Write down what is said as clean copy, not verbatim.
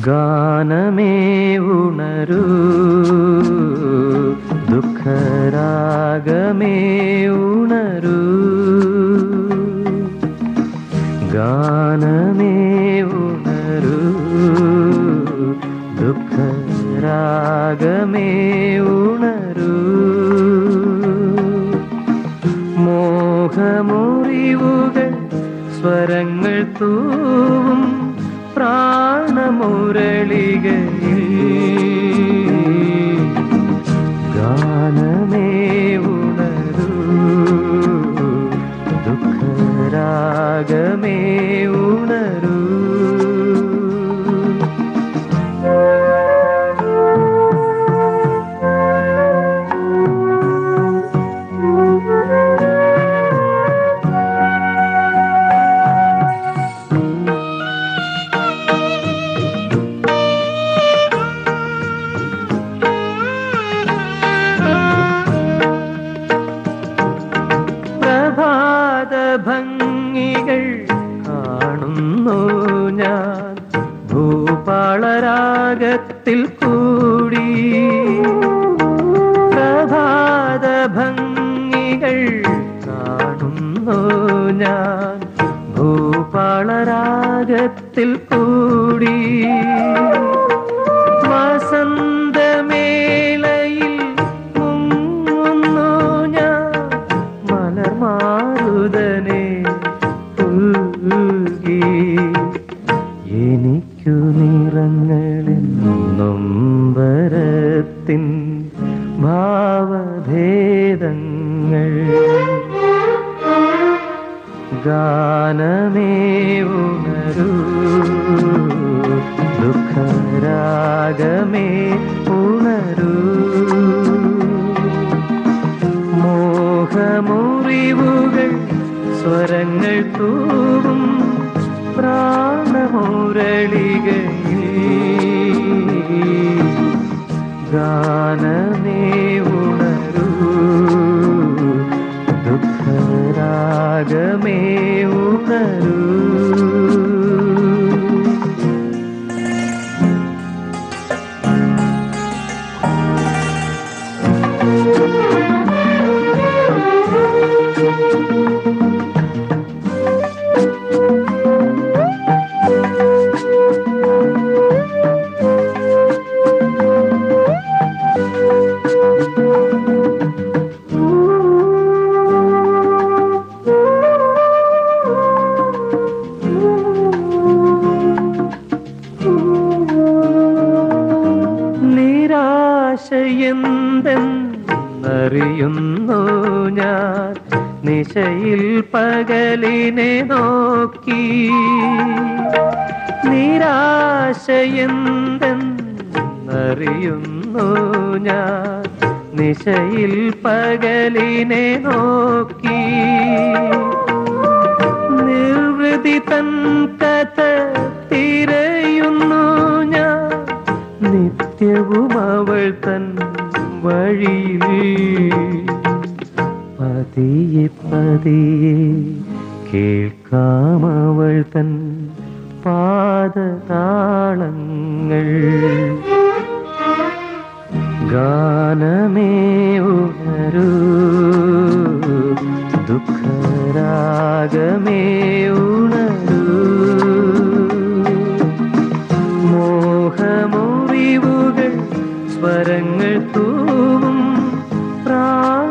ഗാനമേ ഉണരൂ, ദുഃഖരാഗമേ ഉണരൂ. ഗാനമേ ഉണരൂ, ദുഃഖരാഗമേ ഉണരൂ. മോഹമുറിവുകൾ സ്വരങ്ങൾ തൂവും പ്രാണമുരളികയിൽ. ഗാനമേ ഉണരൂ, ദുഃഖരാഗമേ ഉണരൂ. ഭംഗികൾ കാണുന്നു ഞാൻ ഭൂപാളരാഗത്തിൽ കൂടി. പ്രഭാത ഭംഗികൾ കാണുന്നു ഞാൻ ഭൂപാളരാഗത്തിൽ കൂടി. വസന്തമേളയിൽ മുങ്ങുന്നു ഞാൻ മലർമാരുതനെ പുൽകി. എനിക്കു നിറങ്ങളിൽ നൊമ്പരത്തിൻ ഭാവഭേദങ്ങൾ. ഗാനമേ ഉണരൂ, ദുഃഖരാഗമേ ഉണരൂ. മോഹമുറിവുകൾ സ്വരങ്ങൾ തൂവും പ്രാണമുരളികയിൽ. ഗാനമേ ഉണരൂ, ദുഃഖരാഗമേ ഉണരൂ. നിരാശയെന്തെന്നറിയുന്നു ഞാൻ നിശയിൽ പകലിനെ നോക്കി. നിരാശയെന്തെന്നറിയുന്നു ഞാൻ നിശയിൽ പകലിനെ നോക്കി. നിർവൃതി തൻ കഥ തിരയുന്നു ഞാൻ നിത്യവും അവൾ തൻ വഴിയിൽ. പതിയെ പതിയെ കേൾക്കാമവൾ തൻ പാദതാളങ്ങൾ. ഗാനമേ ഉണരൂ, ദുഃഖരാഗമേ ഉണരൂ. മോഹമുറിവുകൾ സ്വരങ്ങൾ തൂവും പ്രാണമുരളികയിൽ.